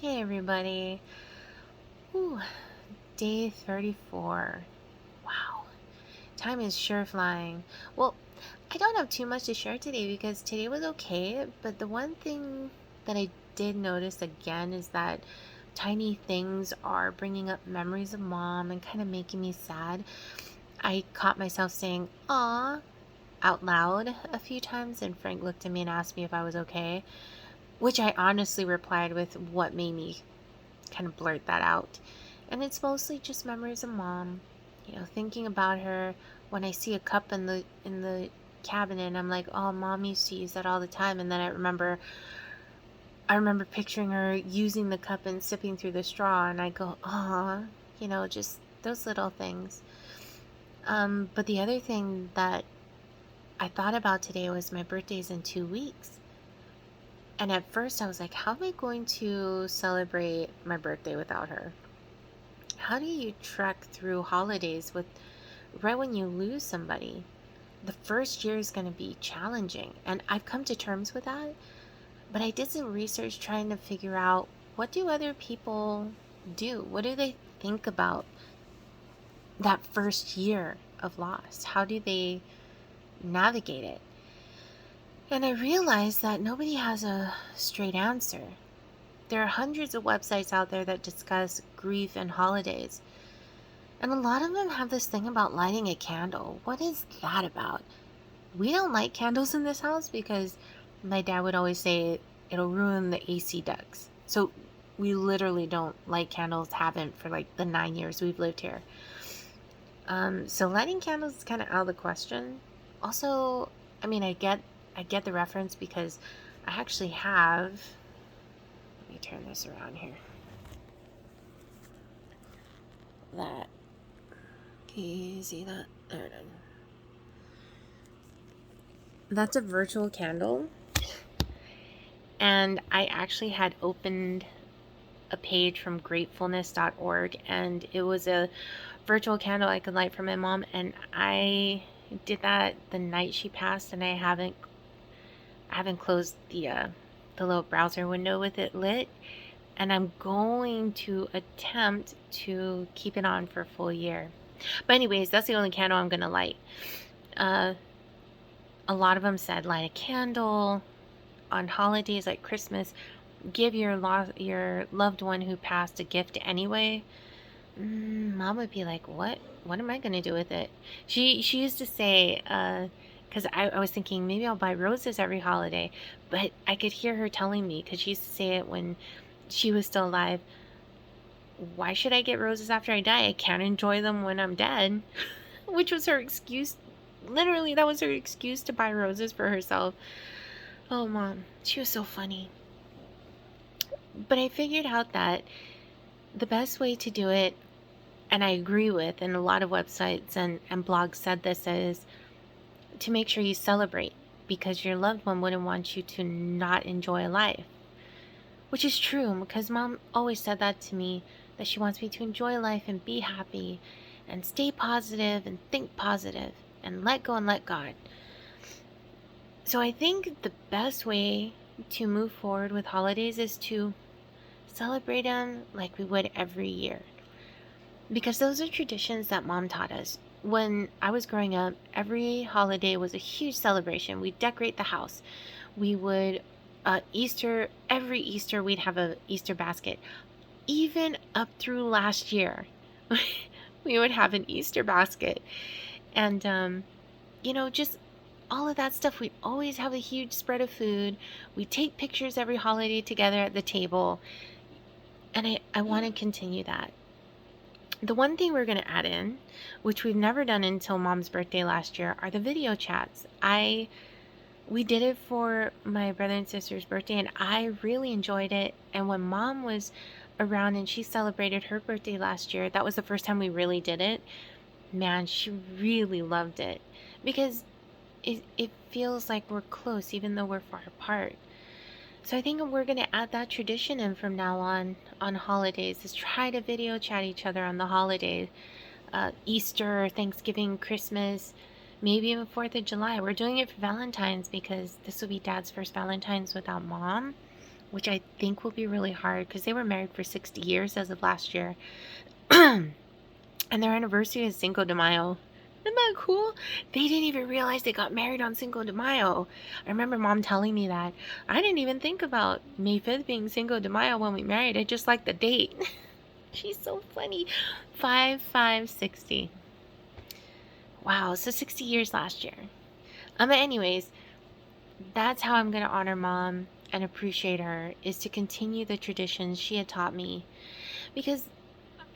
Hey everybody. Ooh, day 34. Wow, time is sure flying. Well, I don't have too much to share today because today was okay, but the one thing that I did notice again is that tiny things are bringing up memories of mom and kind of making me sad. I caught myself saying, "Aw," out loud a few times, and Frank looked at me and asked me if I was okay, which I honestly replied with what made me kind of blurt that out. And it's mostly just memories of mom, thinking about her. When I see a cup in the cabinet, I'm like, "Oh, mom used to use that all the time." And then I remember picturing her using the cup and sipping through the straw, and I go, "Ah," just those little things. But the other thing that I thought about today was my birthday's in 2 weeks. And at first I was like, how am I going to celebrate my birthday without her? How do you trek through holidays with right when you lose somebody? The first year is going to be challenging, and I've come to terms with that. But I did some research trying to figure out, what do other people do? What do they think about that first year of loss? How do they navigate it? And I realized that nobody has a straight answer. There are hundreds of websites out there that discuss grief and holidays. And a lot of them have this thing about lighting a candle. What is that about? We don't light candles in this house because my dad would always say it'll ruin the AC ducts. So we literally don't light candles, haven't for like the 9 years we've lived here. So lighting candles is kind of out of the question. Also, I mean, I get the reference because I actually have. Let me turn this around here. That. Can you see that? There it is. That's a virtual candle. And I actually had opened a page from gratefulness.org, and it was a virtual candle I could light for my mom. And I did that the night she passed, and I haven't closed the little browser window with it lit. And I'm going to attempt to keep it on for a full year. But anyways, that's the only candle I'm gonna light. A lot of them said light a candle on holidays like Christmas. Give your loved one who passed a gift anyway. Mom would be like, "What? What am I gonna do with it?" She used to say, because I was thinking maybe I'll buy roses every holiday, but I could hear her telling me, because she used to say it when she was still alive. Why should I get roses after I die? I can't enjoy them when I'm dead, which was her excuse. Literally, that was her excuse to buy roses for herself. Oh, mom, she was so funny. But I figured out that the best way to do it, and I agree with, and a lot of websites and blogs said this, is to make sure you celebrate, because your loved one wouldn't want you to not enjoy life. Which is true, because mom always said that to me, that she wants me to enjoy life and be happy and stay positive and think positive and let go and let God. So I think the best way to move forward with holidays is to celebrate them like we would every year. Because those are traditions that mom taught us. When I was growing up, every holiday was a huge celebration. We'd decorate the house. We would, every Easter, we'd have a Easter basket. Even up through last year, we would have an Easter basket. And, just all of that stuff. We'd always have a huge spread of food. We'd take pictures every holiday together at the table. And I want to continue that. The one thing we're going to add in, which we've never done until mom's birthday last year, are the video chats. We did it for my brother and sister's birthday, and I really enjoyed it. And when mom was around and she celebrated her birthday last year, that was the first time we really did it. Man, she really loved it, because it feels like we're close even though we're far apart. So I think we're going to add that tradition in from now on holidays, is try to video chat each other on the holidays. Easter, Thanksgiving, Christmas, maybe even 4th of July. We're doing it for Valentine's because this will be dad's first Valentine's without mom. which I think will be really hard because they were married for 60 years as of last year. And their anniversary is Cinco de Mayo. Isn't that cool? They didn't even realize they got married on Cinco de Mayo. I remember Mom telling me that. I didn't even think about May 5th being Cinco de Mayo when we married. I just like the date. She's so funny. 5/5/60. Wow, so 60 years last year. But anyways, that's how I'm going to honor Mom and appreciate her, is to continue the traditions she had taught me. Because,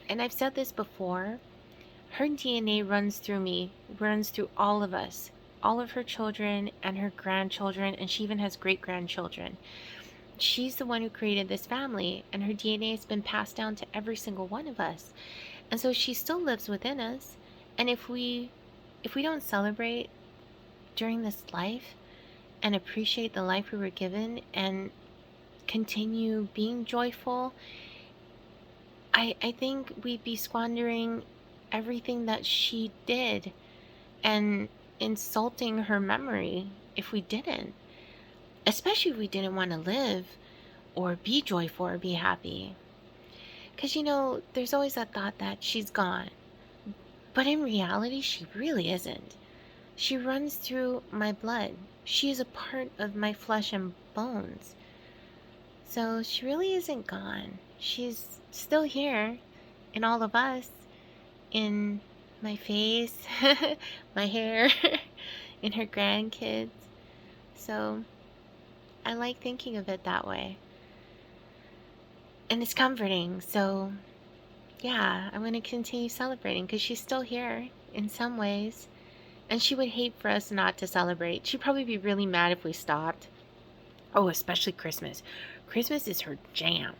and I've said this before, her DNA runs through me, runs through all of us, all of her children and her grandchildren, and she even has great-grandchildren. She's the one who created this family, and her DNA has been passed down to every single one of us. And so she still lives within us. And if we don't celebrate during this life and appreciate the life we were given and continue being joyful, I think we'd be squandering everything that she did and insulting her memory if we didn't. Especially if we didn't want to live or be joyful or be happy. Because, there's always that thought that she's gone. But in reality, she really isn't. She runs through my blood. She is a part of my flesh and bones. So she really isn't gone. She's still here in all of us, in my face, my hair, in her grandkids. So I like thinking of it that way. And it's comforting. So yeah, I'm going to continue celebrating because she's still here in some ways. And she would hate for us not to celebrate. She'd probably be really mad if we stopped. Oh, especially Christmas. Christmas is her jam.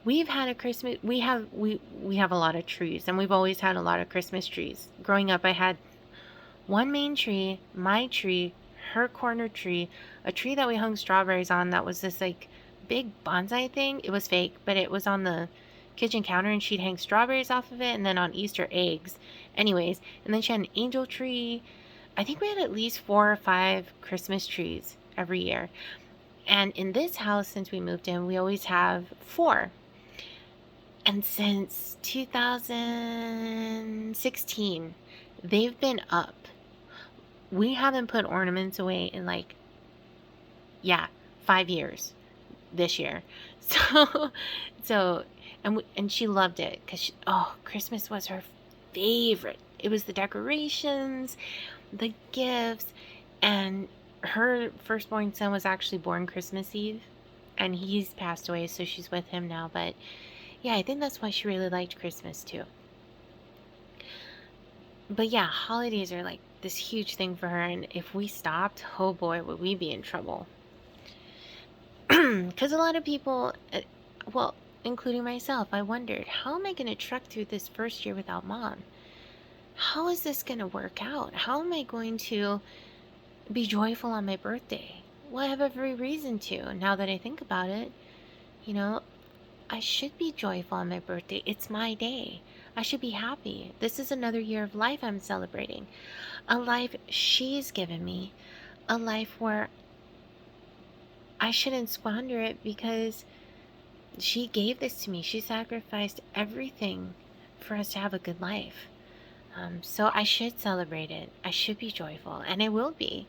We've had a Christmas, we have a lot of trees, and we've always had a lot of Christmas trees. Growing up, I had one main tree, my tree, her corner tree, a tree that we hung strawberries on that was this like big bonsai thing. It was fake, but it was on the kitchen counter, and she'd hang strawberries off of it, and then on Easter, eggs. Anyways, and then she had an angel tree. I think we had at least 4 or 5 Christmas trees every year. And in this house, since we moved in, we always have 4. And since 2016, they've been up. We haven't put ornaments away in 5 years this year. So and she loved it because Christmas was her favorite. It was the decorations, the gifts, and her firstborn son was actually born Christmas Eve, and he's passed away, so she's with him now. But yeah, I think that's why she really liked Christmas too. But yeah, holidays are like this huge thing for her, and if we stopped, oh boy, would we be in trouble. Because a lot of people, well, including myself, I wondered, how am I going to truck through this first year without Mom? How is this going to work out? How am I going to be joyful on my birthday? Well, I have every reason to, now that I think about it. I should be joyful on my birthday. It's my day. I should be happy. This is another year of life I'm celebrating. A life she's given me. A life where I shouldn't squander it because she gave this to me. She sacrificed everything for us to have a good life. So I should celebrate it. I should be joyful, and I will be.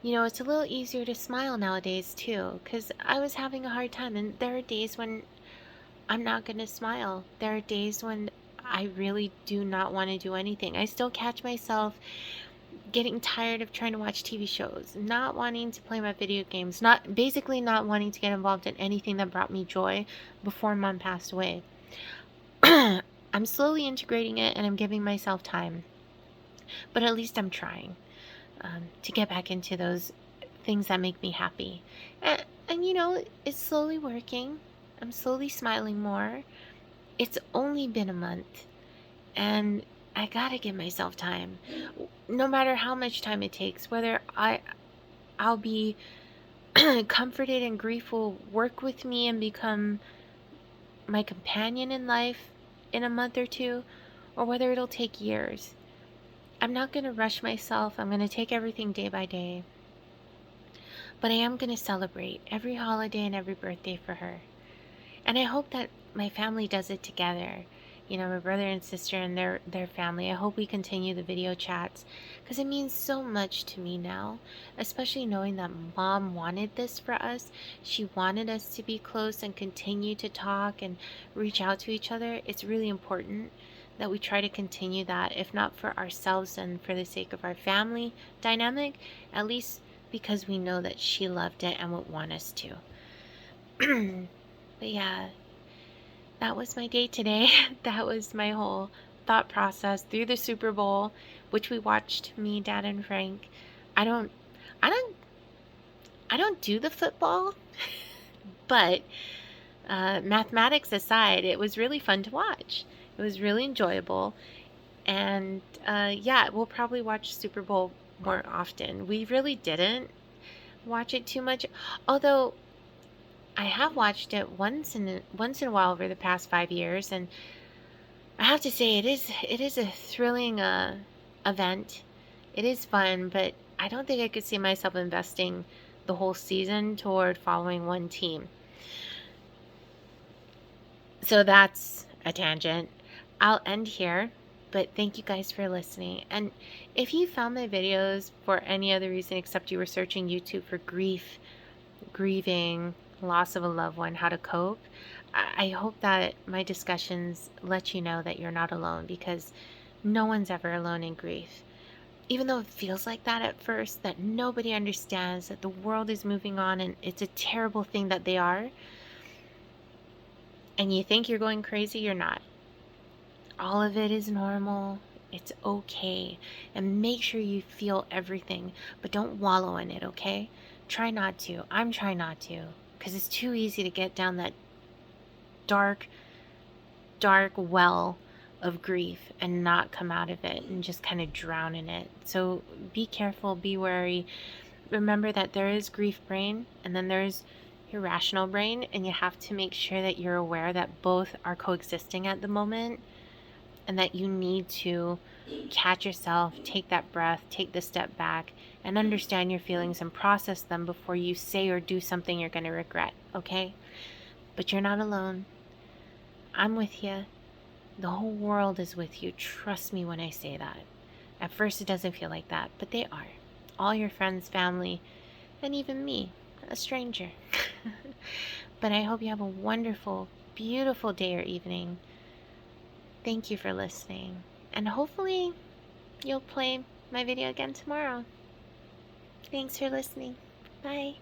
It's a little easier to smile nowadays too, because I was having a hard time, and there are days when I'm not going to smile. There are days when I really do not want to do anything. I still catch myself getting tired of trying to watch TV shows, not wanting to play my video games, basically not wanting to get involved in anything that brought me joy before Mom passed away. I'm slowly integrating it, and I'm giving myself time. But at least I'm trying to get back into those things that make me happy. And it's slowly working. I'm slowly smiling more. It's only been a month, and I gotta give myself time. No matter how much time it takes, whether I'll be comforted and grief will work with me and become my companion in life in a month or two, or whether it'll take years. I'm not going to rush myself. I'm going to take everything day by day. But I am going to celebrate every holiday and every birthday for her. And I hope that my family does it together. You know, my brother and sister and their family. I hope we continue the video chats because it means so much to me now, especially knowing that mom wanted this for us. She wanted us to be close and continue to talk and reach out to each other. It's really important that we try to continue that, if not for ourselves and for the sake of our family dynamic, at least because we know that she loved it and would want us to. But yeah, that was my day today. That was my whole thought process through the Super Bowl, which we watched, me, Dad, and Frank. I don't, I don't, I don't do the football, but mathematics aside, it was really fun to watch. It was really enjoyable, and yeah, we'll probably watch Super Bowl more often. We really didn't watch it too much, although I have watched it once in a while over the past 5 years, and I have to say it is a thrilling event. It is fun, but I don't think I could see myself investing the whole season toward following one team. So that's a tangent. I'll end here, but thank you guys for listening. And if you found my videos for any other reason except you were searching YouTube for grief, grieving, loss of a loved one, how to cope, I hope that my discussions let you know that you're not alone, because no one's ever alone in grief. Even though it feels like that at first, that nobody understands, that the world is moving on and it's a terrible thing that they are, and you think you're going crazy, you're not. All of it is normal. It's okay. And make sure you feel everything, but don't wallow in it, okay? Try not to. I'm trying not to, because it's too easy to get down that dark, dark well of grief and not come out of it and just kind of drown in it. So be careful, be wary. Remember that there is grief brain and then there's your rational brain, and you have to make sure that you're aware that both are coexisting at the moment, and that you need to catch yourself, take that breath, take the step back, and understand your feelings and process them before you say or do something you're going to regret, okay? But you're not alone. I'm with you. The whole world is with you. Trust me when I say that. At first, it doesn't feel like that, but they are. All your friends, family, and even me, a stranger. But I hope you have a wonderful, beautiful day or evening. Thank you for listening, and hopefully you'll play my video again tomorrow. Thanks for listening. Bye.